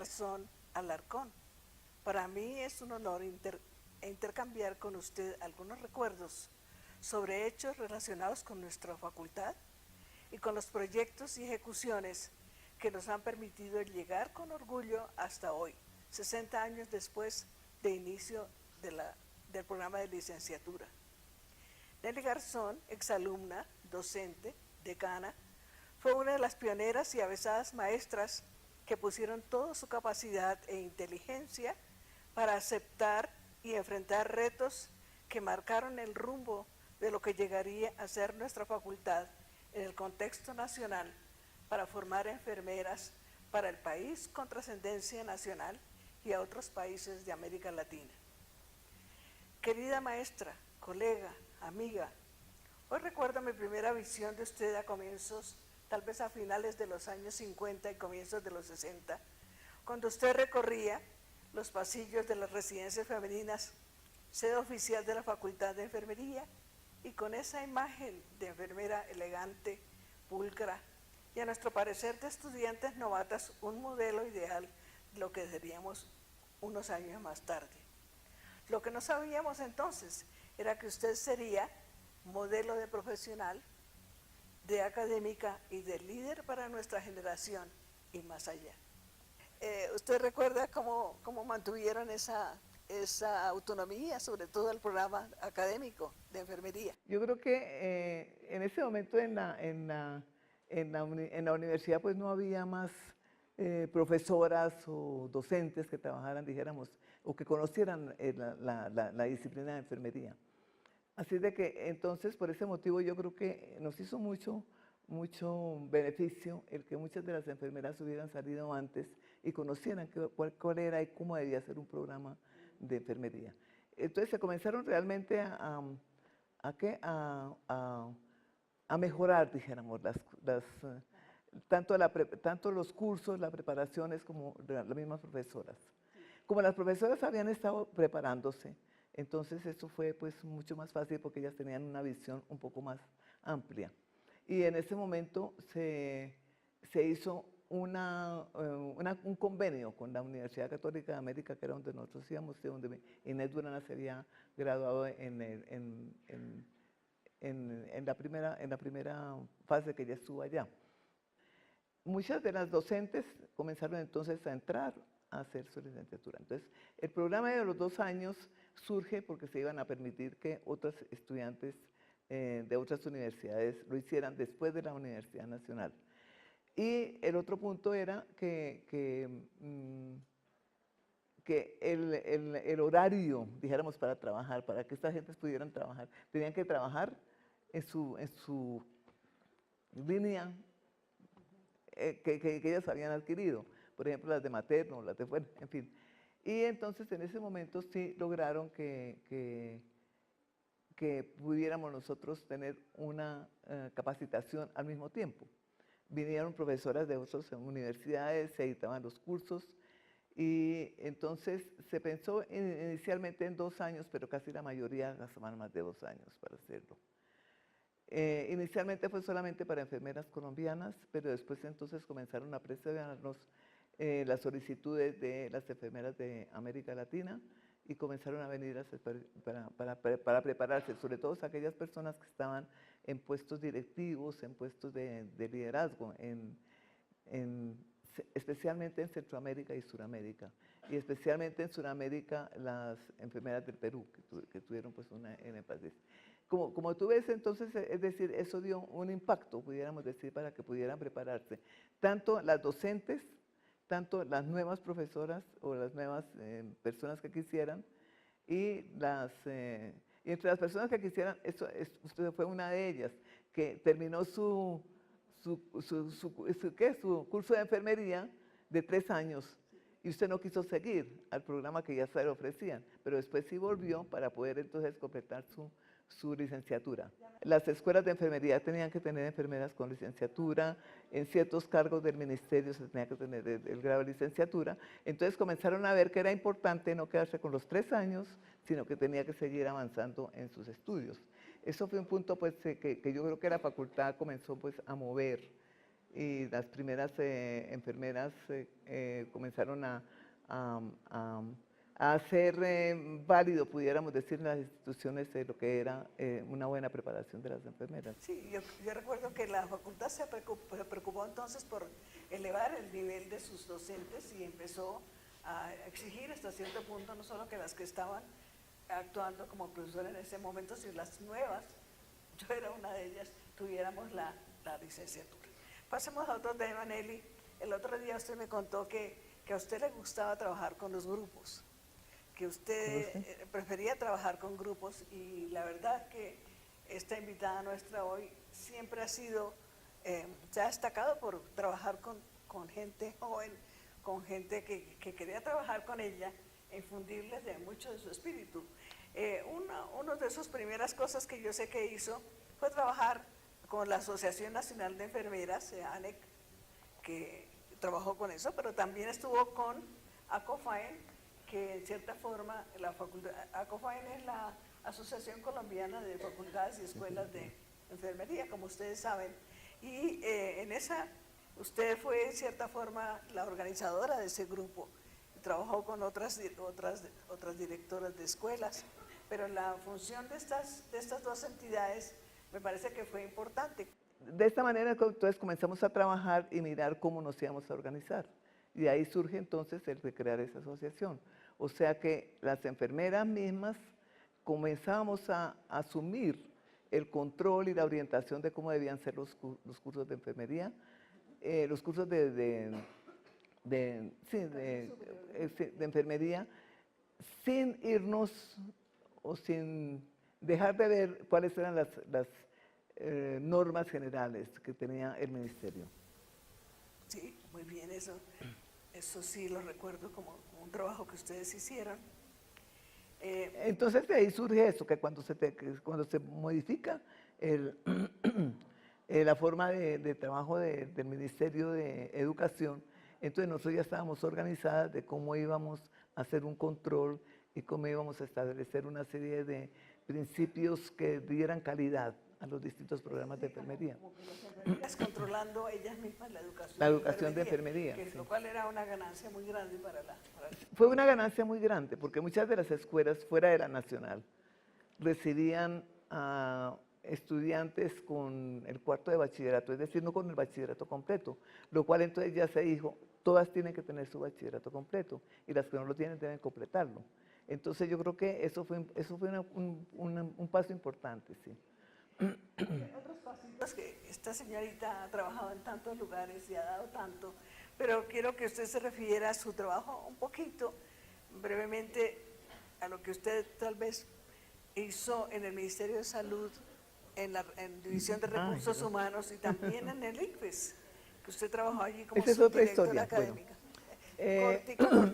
Garzón Alarcón. Para mí es un honor intercambiar con usted algunos recuerdos sobre hechos relacionados con nuestra facultad y con los proyectos y ejecuciones que nos han permitido llegar con orgullo hasta hoy, 60 años después de inicio del programa de licenciatura. Nelly Garzón, exalumna, docente, decana, fue una de las pioneras y avesadas maestras que pusieron toda su capacidad e inteligencia para aceptar y enfrentar retos que marcaron el rumbo de lo que llegaría a ser nuestra facultad en el contexto nacional para formar enfermeras para el país con trascendencia nacional y a otros países de América Latina. Querida maestra, colega, amiga, hoy recuerdo mi primera visión de usted a comienzos, tal vez a finales de los años 50 y comienzos de los 60, cuando usted recorría los pasillos de las residencias femeninas, sede oficial de la Facultad de Enfermería, y con esa imagen de enfermera elegante, pulcra, y a nuestro parecer de estudiantes novatas, un modelo ideal de lo que seríamos unos años más tarde. Lo que no sabíamos entonces era que usted sería modelo de profesional, de académica y de líder para nuestra generación y más allá. ¿Usted recuerda cómo mantuvieron esa autonomía, sobre todo el programa académico de enfermería? Yo creo que en ese momento en la universidad pues no había más profesoras o docentes que trabajaran, dijéramos, o que conocieran la disciplina de enfermería. Así de que entonces, por ese motivo, yo creo que nos hizo mucho beneficio el que muchas de las enfermeras hubieran salido antes y conocieran cuál era y cómo debía ser un programa de enfermería. Entonces se comenzaron realmente a mejorar, dijéramos, tanto los cursos, las preparaciones, como las mismas profesoras. Como las profesoras habían estado preparándose, entonces eso fue pues mucho más fácil porque ellas tenían una visión un poco más amplia. Y en ese momento se hizo un convenio con la Universidad Católica de América, que era donde nosotros íbamos, de donde Inés Durana se había graduado en la primera fase que ella estuvo allá. Muchas de las docentes comenzaron entonces a entrar a hacer su licenciatura. Entonces, el programa de los 2 años surge porque se iban a permitir que otros estudiantes de otras universidades lo hicieran después de la Universidad Nacional. Y el otro punto era que el horario, dijéramos, para trabajar, para que estas gentes pudieran trabajar, tenían que trabajar en su línea que ellas habían adquirido, por ejemplo, las de materno, las de fuera, en fin. Y entonces en ese momento sí lograron que pudiéramos nosotros tener una capacitación al mismo tiempo. Vinieron profesoras de otras universidades, se editaban los cursos, y entonces se pensó inicialmente en 2 años, pero casi la mayoría gastaban más de 2 años para hacerlo. Inicialmente fue solamente para enfermeras colombianas, pero después entonces comenzaron a presionarnos las solicitudes de las enfermeras de América Latina y comenzaron a venir para prepararse, sobre todo aquellas personas que estaban en puestos directivos, en puestos de liderazgo, especialmente en Centroamérica y Suramérica, y especialmente en Suramérica las enfermeras del Perú, que tuvieron pues un énfasis. Como tú ves, entonces, es decir, eso dio un impacto, pudiéramos decir, para que pudieran prepararse, tanto las docentes, tanto las nuevas profesoras o las nuevas personas que quisieran, y entre las personas que quisieran, usted fue una de ellas, que terminó su curso de enfermería de 3 años, y usted no quiso seguir al programa que ya se le ofrecían, pero después sí volvió para poder entonces completar su licenciatura. Las escuelas de enfermería tenían que tener enfermeras con licenciatura, en ciertos cargos del ministerio se tenía que tener el grado de licenciatura, entonces comenzaron a ver que era importante no quedarse con los 3 años, sino que tenía que seguir avanzando en sus estudios. Eso fue un punto pues, que yo creo que la facultad comenzó pues, a mover y las primeras enfermeras comenzaron a hacer válido, pudiéramos decir, en las instituciones lo que era una buena preparación de las enfermeras. Sí, yo recuerdo que la facultad se preocupó entonces por elevar el nivel de sus docentes y empezó a exigir hasta cierto punto no solo que las que estaban actuando como profesora en ese momento, sino las nuevas, yo era una de ellas, tuviéramos la licenciatura. Pasemos a otro tema, Nelly. El otro día usted me contó que a usted le gustaba trabajar con los grupos, que usted prefería trabajar con grupos, y la verdad que esta invitada nuestra hoy siempre ha sido, se ha destacado por trabajar con gente joven, con gente que quería trabajar con ella, e infundirles de mucho de su espíritu. Una de sus primeras cosas que yo sé que hizo fue trabajar con la Asociación Nacional de Enfermeras, ANEC, que trabajó con eso, pero también estuvo con ACOFAEN, que en cierta forma, ACOFAEN es la Asociación Colombiana de Facultades y Escuelas de Enfermería, como ustedes saben, y en esa, usted fue en cierta forma la organizadora de ese grupo, trabajó con otras directoras de escuelas, pero la función de estas dos entidades me parece que fue importante. De esta manera, entonces, comenzamos a trabajar y mirar cómo nos íbamos a organizar. Y de ahí surge entonces el de crear esa asociación. O sea que las enfermeras mismas comenzamos a asumir el control y la orientación de cómo debían ser los cursos de enfermería, los cursos de enfermería, sin irnos o sin dejar de ver cuáles eran las normas generales que tenía el ministerio. Sí, muy bien, eso sí lo recuerdo como un trabajo que ustedes hicieron. Entonces de ahí surge eso, que cuando se modifica la forma de trabajo del Ministerio de Educación, entonces nosotros ya estábamos organizadas de cómo íbamos a hacer un control y cómo íbamos a establecer una serie de principios que dieran calidad a los distintos programas de enfermería. Controlando ellas mismas la educación de enfermería, que sí. Lo cual era una ganancia muy grande para Fue una ganancia muy grande, porque muchas de las escuelas fuera de la nacional recibían a estudiantes con el cuarto de bachillerato, es decir, no con el bachillerato completo, lo cual entonces ya se dijo, todas tienen que tener su bachillerato completo, y las que no lo tienen deben completarlo. Entonces yo creo que eso fue un paso importante, sí. Otros pasitos que esta señorita ha trabajado en tantos lugares y ha dado tanto, pero quiero que usted se refiera a su trabajo un poquito, brevemente, a lo que usted tal vez hizo en el Ministerio de Salud, en División de Recursos Humanos y también en el ICFES, que usted trabajó allí como subdirectora académica. Cortico.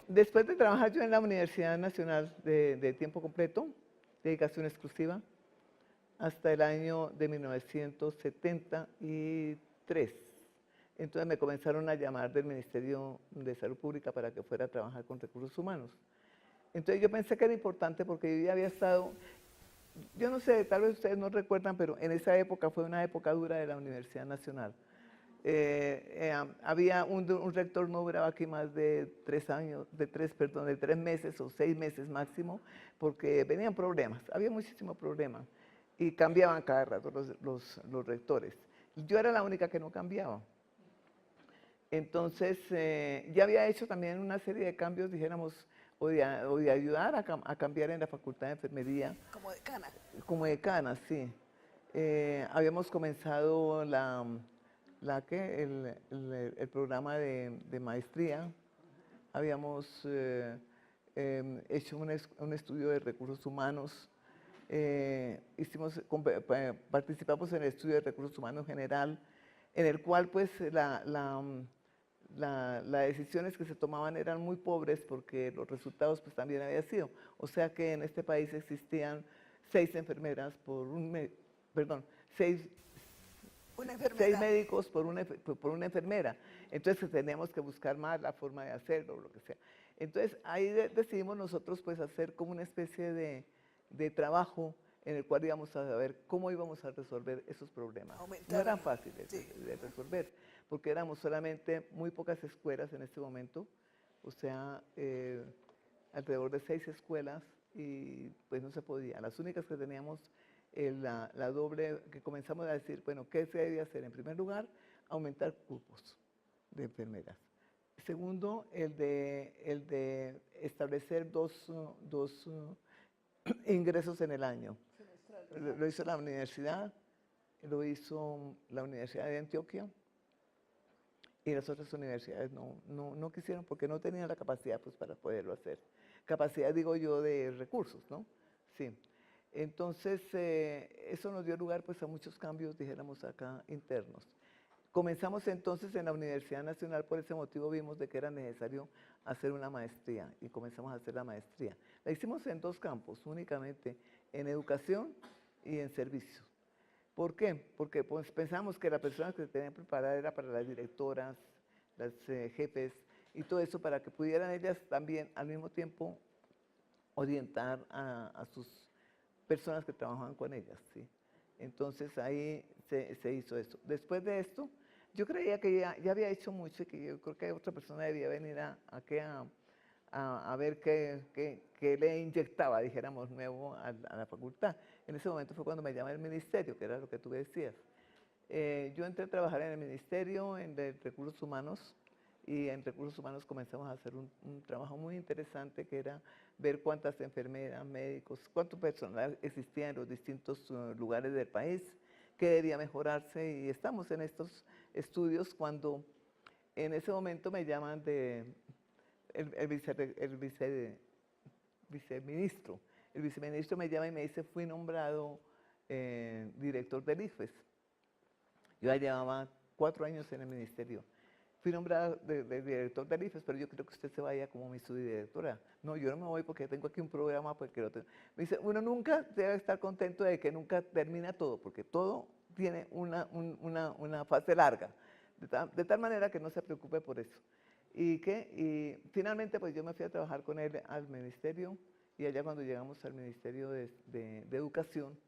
Después de trabajar yo en la Universidad Nacional de tiempo completo, dedicación exclusiva, hasta el año de 1973. Entonces me comenzaron a llamar del Ministerio de Salud Pública para que fuera a trabajar con recursos humanos. Entonces yo pensé que era importante porque yo ya había estado, yo no sé, tal vez ustedes no recuerdan, pero en esa época fue una época dura de la Universidad Nacional. Había un rector no duraba aquí más de 3 meses o 6 meses máximo, porque venían problemas, había muchísimo problema y cambiaban cada rato los rectores. Yo era la única que no cambiaba. Entonces ya había hecho también una serie de cambios, dijéramos, o de ayudar a cambiar en la Facultad de Enfermería. Como decana. Como decana, sí. Habíamos comenzado el programa de maestría, habíamos hecho un estudio de recursos humanos, participamos en el estudio de recursos humanos general, en el cual pues las decisiones que se tomaban eran muy pobres porque los resultados pues también habían sido. O sea que en este país existían 6 enfermeras por seis médicos por una enfermera. Entonces teníamos que buscar más la forma de hacerlo, lo que sea. Entonces ahí decidimos nosotros pues hacer como una especie de trabajo en el cual íbamos a ver cómo íbamos a resolver esos problemas. Aumentar No eran el- fáciles sí. de resolver, porque éramos solamente muy pocas escuelas en este momento, o sea, alrededor de 6 escuelas, y pues no se podía. Las únicas que teníamos la doble, que comenzamos a decir, bueno, ¿qué se debía hacer? En primer lugar, aumentar cupos de enfermeras. Segundo, el de establecer dos ingresos en el año. Lo hizo la universidad, lo hizo la Universidad de Antioquia, y las otras universidades no quisieron porque no tenían la capacidad pues, para poderlo hacer. Capacidad, digo yo, de recursos, ¿no? Sí. Entonces, eso nos dio lugar pues, a muchos cambios, dijéramos acá, internos. Comenzamos entonces en la Universidad Nacional, por ese motivo vimos de que era necesario hacer una maestría y comenzamos a hacer la maestría. La hicimos en 2 campos, únicamente en educación y en servicios. ¿Por qué? Porque pues, pensamos que la persona que se tenía preparada era para las directoras, las jefes y todo eso, para que pudieran ellas también al mismo tiempo orientar a sus personas que trabajaban con ellas. ¿Sí? Entonces ahí se hizo eso. Después de esto, yo creía que ya había hecho mucho y que yo creo que otra persona debía venir a ver qué le inyectaba, dijéramos, nuevo a la facultad. En ese momento fue cuando me llamó el ministerio, que era lo que tú decías. Yo entré a trabajar en el ministerio, en recursos humanos, y en recursos humanos comenzamos a hacer un trabajo muy interesante que era ver cuántas enfermeras, médicos, cuánto personal existía en los distintos lugares del país, qué debía mejorarse, y estamos en estos estudios cuando en ese momento me llaman viceministro. El viceministro me llama y me dice, fui nombrado director del IFES. Yo ya llevaba 4 años en el ministerio. Fui nombrada de director del IFES, pero yo creo que usted se vaya como mi subdirectora. No, yo no me voy porque tengo aquí un programa. Porque me dice, uno nunca debe estar contento de que nunca termina todo, porque todo tiene una fase larga, de tal manera que no se preocupe por eso. Y finalmente pues yo me fui a trabajar con él al ministerio, y allá cuando llegamos al Ministerio de Educación,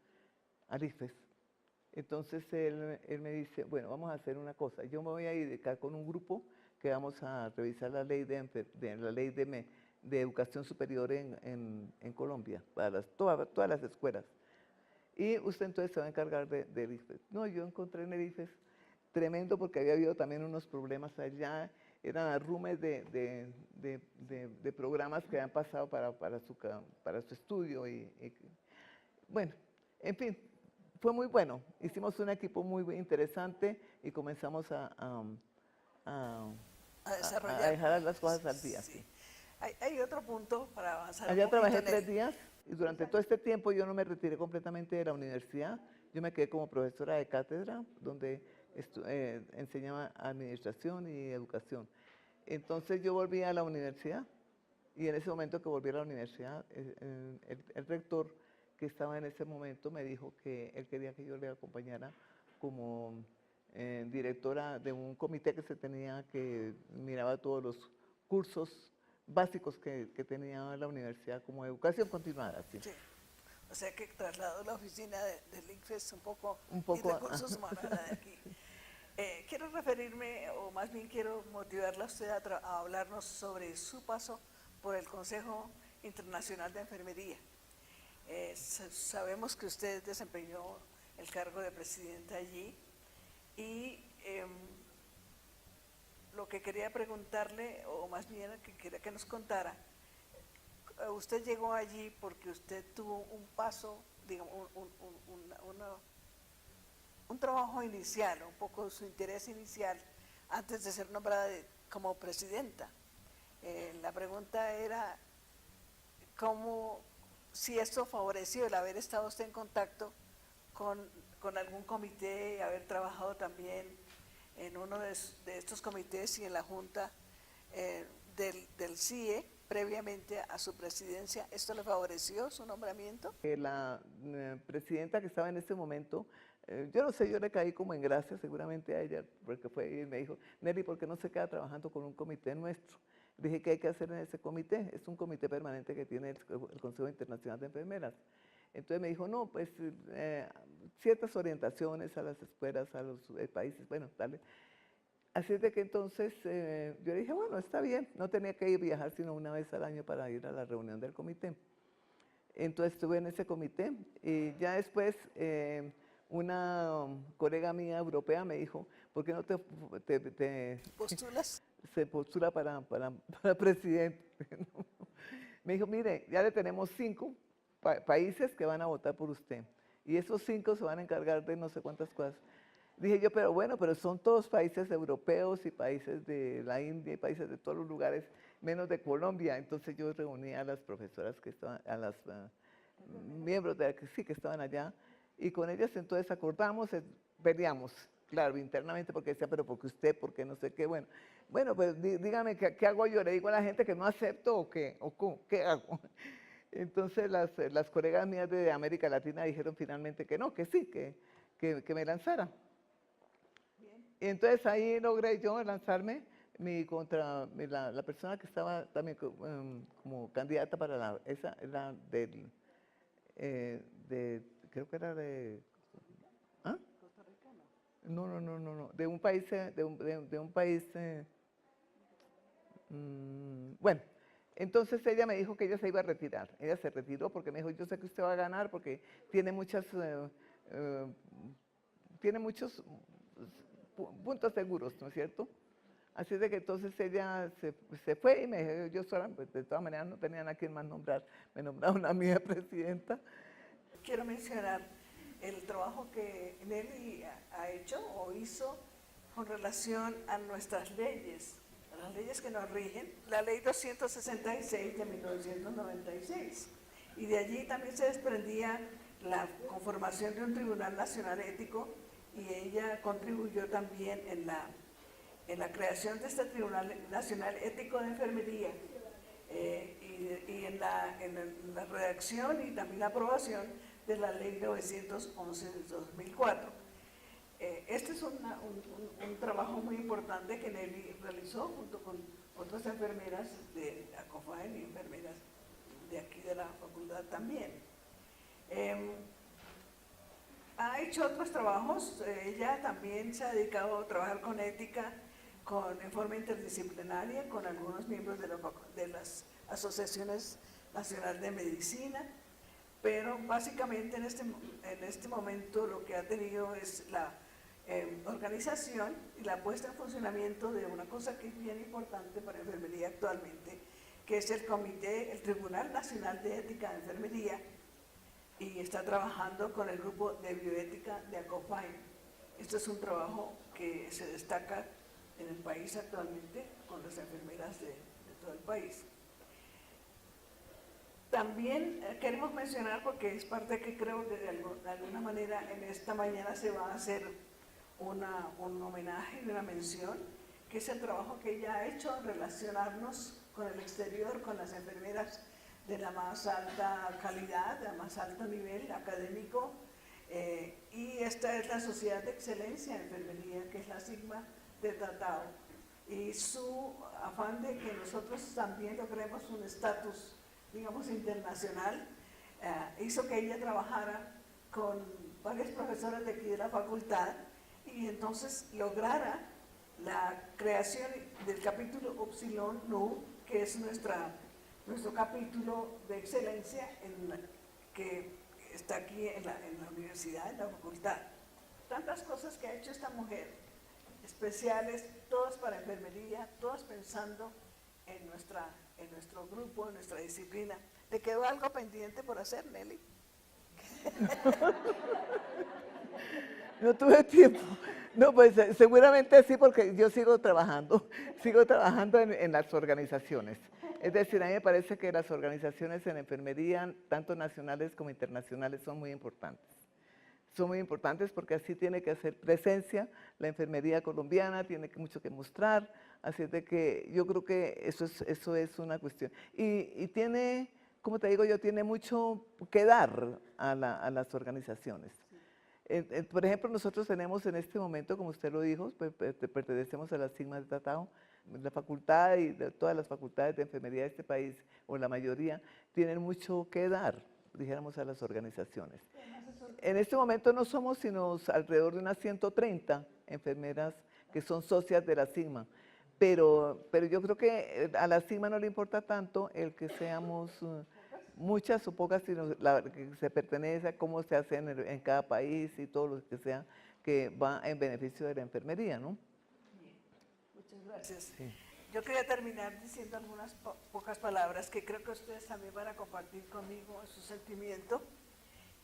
al IFES, entonces él me dice, bueno, vamos a hacer una cosa, yo me voy a dedicar con un grupo que vamos a revisar la ley de educación superior en Colombia, para todas las escuelas. Y usted entonces se va a encargar del IFES. No, yo encontré en el IFES tremendo porque había habido también unos problemas allá, eran arrumes de programas que habían pasado para su estudio. Bueno, en fin, fue muy bueno. Hicimos un equipo muy interesante y comenzamos a desarrollar. dejar las cosas al día. Sí. Sí. Hay otro punto para avanzar un Allá poquito trabajé en 3 días y durante todo este tiempo yo no me retiré completamente de la universidad. Yo me quedé como profesora de cátedra, donde enseñaba administración y educación. Entonces yo volví a la universidad, y en ese momento que volví a la universidad, el rector que estaba en ese momento me dijo que él quería que yo le acompañara como directora de un comité que se tenía, que miraba todos los cursos básicos que tenía la universidad como educación continuada. ¿Sí? Sí. O sea que trasladó la oficina del ICFES un poco y poco, recursos humanos a la de aquí. Quiero referirme, o más bien quiero motivarla a usted a hablarnos sobre su paso por el Consejo Internacional de Enfermería. Sabemos que usted desempeñó el cargo de presidenta allí, y lo que quería preguntarle, o más bien que quería que nos contara, usted llegó allí porque usted tuvo un paso, digamos, un trabajo inicial, un poco su interés inicial antes de ser nombrada como presidenta. La pregunta era cómo, si esto favoreció el haber estado usted en contacto con algún comité, haber trabajado también en uno de estos comités y en la junta del CIE previamente a su presidencia. ¿Esto le favoreció su nombramiento? La presidenta que estaba en ese momento, yo no sé, yo le caí como en gracia seguramente a ella, porque fue y me dijo, Nelly, ¿por qué no se queda trabajando con un comité nuestro? Dije, ¿qué hay que hacer en ese comité? Es un comité permanente que tiene el Consejo Internacional de Enfermeras. Entonces me dijo, no, pues ciertas orientaciones a las escuelas, a los países, bueno, dale. Así es de que entonces yo dije, bueno, está bien, no tenía que ir viajar sino una vez al año para ir a la reunión del comité. Entonces estuve en ese comité y ya después una colega mía europea me dijo, ¿por qué no te ¿Postulas? se postula para presidente? Me dijo, mire, ya le tenemos 5 países que van a votar por usted y esos 5 se van a encargar de no sé cuántas cosas. Dije yo, pero bueno, pero son todos países europeos y países de la India y países de todos los lugares, menos de Colombia. Entonces yo reuní a las profesoras que estaban, a las miembros de que sí que estaban allá, y con ellas entonces acordamos, peleamos, claro, internamente, porque decía, pero ¿por qué usted? ¿Por qué no sé qué? Bueno, pues dígame, ¿qué hago yo? ¿Le digo a la gente que no acepto o qué? ¿Qué hago? Entonces las colegas mías de América Latina dijeron finalmente que no, que sí, que me lanzara. Y entonces ahí logré yo lanzarme contra la persona que estaba también como candidata para la creo que era de, ¿ah? No, de un país, bueno, entonces ella me dijo que ella se iba a retirar, ella se retiró porque me dijo, yo sé que usted va a ganar porque tiene tiene muchos puntos seguros, ¿no es cierto? Así de que entonces ella se fue y me dijo, yo sola, pues de todas maneras no tenían a quien más nombrar, me nombraron a mí de presidenta. Quiero mencionar el trabajo que Nelly ha hecho o hizo con relación a nuestras leyes, a las leyes que nos rigen, la ley 266 de 1996. Y de allí también se desprendía la conformación de un Tribunal Nacional Ético y ella contribuyó también en la creación de este Tribunal Nacional Ético de Enfermería y en la redacción y también la aprobación de la Ley 911 de 2004. Este es un trabajo muy importante que Nelly realizó junto con otras enfermeras de ACOFAEN y enfermeras de aquí de la facultad también. Ha hecho otros trabajos, ella también se ha dedicado a trabajar con ética en forma interdisciplinaria con algunos miembros de las asociaciones nacionales de medicina, pero básicamente en este momento lo que ha tenido es la organización y la puesta en funcionamiento de una cosa que es bien importante para enfermería actualmente, que es el Tribunal Nacional de Ética de Enfermería, y está trabajando con el grupo de bioética de ACOFAEN. Esto es un trabajo que se destaca en el país actualmente con las enfermeras de todo el país. También queremos mencionar, porque es parte que creo que de alguna manera en esta mañana se va a hacer un homenaje y una mención, que es el trabajo que ella ha hecho en relacionarnos con el exterior, con las enfermeras de la más alta calidad, de más alto nivel académico, y esta es la Sociedad de Excelencia en Enfermería, que es la Sigma de Tratado, y su afán de que nosotros también logremos un estatus, digamos, internacional, hizo que ella trabajara con varios profesores de aquí de la facultad y entonces lograra la creación del capítulo Upsilon Nu, que es nuestro capítulo de excelencia que está aquí en la universidad, en la facultad. Tantas cosas que ha hecho esta mujer, especiales, todas para enfermería, todas pensando en nuestro grupo, en nuestra disciplina. ¿Te quedó algo pendiente por hacer, Nelly? No tuve tiempo. No, pues seguramente sí, porque yo sigo trabajando en las organizaciones. Es decir, a mí me parece que las organizaciones en enfermería, tanto nacionales como internacionales, son muy importantes. Son muy importantes porque así tiene que hacer presencia la enfermería colombiana, tiene mucho que mostrar, así es de que yo creo que eso es una cuestión. Y tiene, como te digo yo, tiene mucho que dar a las organizaciones. Por ejemplo, nosotros tenemos en este momento, como usted lo dijo, pertenecemos a la Sigma de Tratado, la facultad y todas las facultades de enfermería de este país, o la mayoría, tienen mucho que dar, dijéramos, a las organizaciones. En este momento no somos sino alrededor de unas 130 enfermeras que son socias de la SIGMA, pero yo creo que a la SIGMA no le importa tanto el que seamos muchas o pocas, sino la que se pertenece a cómo se hace en cada país y todo lo que sea que va en beneficio de la enfermería, ¿no? Muchas gracias. Sí. Yo quería terminar diciendo algunas pocas palabras que creo que ustedes también van a compartir conmigo su sentimiento,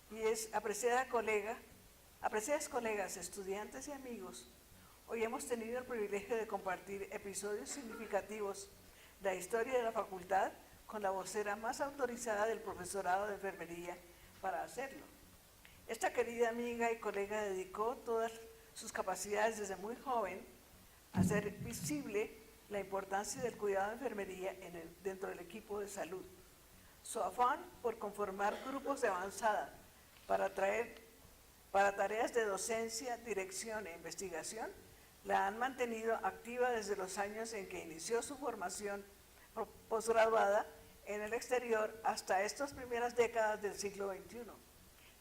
y es: apreciadas colegas, estudiantes y amigos, hoy hemos tenido el privilegio de compartir episodios significativos de la historia de la facultad con la vocera más autorizada del profesorado de enfermería para hacerlo. Esta querida amiga y colega dedicó todas sus capacidades desde muy joven a hacer visible la importancia del cuidado de enfermería dentro del equipo de salud. Su afán por conformar grupos de avanzada para tareas de docencia, dirección e investigación la han mantenido activa desde los años en que inició su formación posgraduada en el exterior hasta estas primeras décadas del siglo XXI.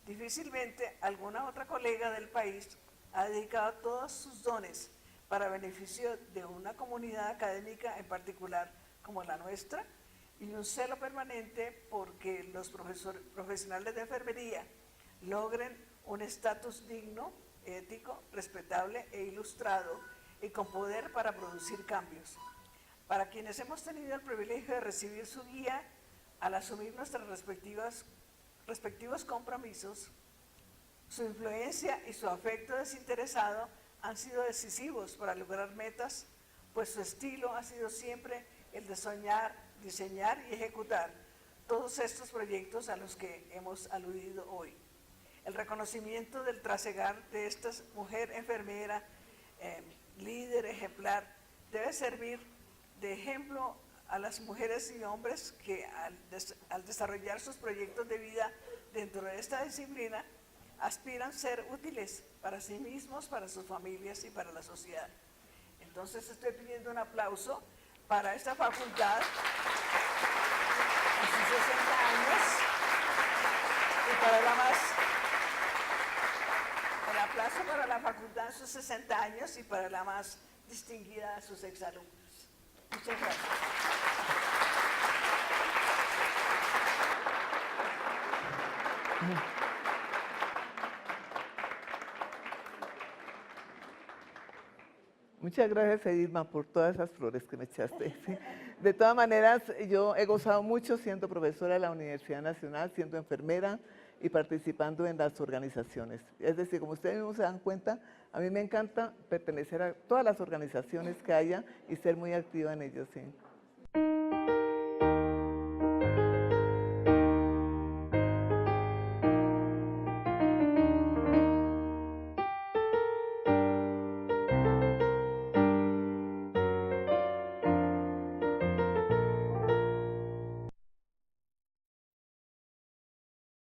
Difícilmente alguna otra colega del país ha dedicado todos sus dones para beneficio de una comunidad académica en particular como la nuestra, y un celo permanente porque los profesionales de enfermería logren un estatus digno, ético, respetable e ilustrado, y con poder para producir cambios. Para quienes hemos tenido el privilegio de recibir su guía al asumir nuestros respectivos compromisos, su influencia y su afecto desinteresado han sido decisivos para lograr metas, pues su estilo ha sido siempre el de soñar, diseñar y ejecutar todos estos proyectos a los que hemos aludido hoy. El reconocimiento del trasegar de esta mujer enfermera, líder ejemplar, debe servir de ejemplo a las mujeres y hombres que al desarrollar sus proyectos de vida dentro de esta disciplina aspiran ser útiles para sí mismos, para sus familias y para la sociedad. Entonces estoy pidiendo un aplauso para esta facultad a sus 60 años y para el aplauso para la facultad en sus 60 años y para la más distinguida de sus exalumnos. Muchas gracias. Muchas gracias, Edilma, por todas esas flores que me echaste. De todas maneras, yo he gozado mucho siendo profesora de la Universidad Nacional, siendo enfermera y participando en las organizaciones. Es decir, como ustedes mismos se dan cuenta, a mí me encanta pertenecer a todas las organizaciones que haya y ser muy activa en ellas. ¿Sí?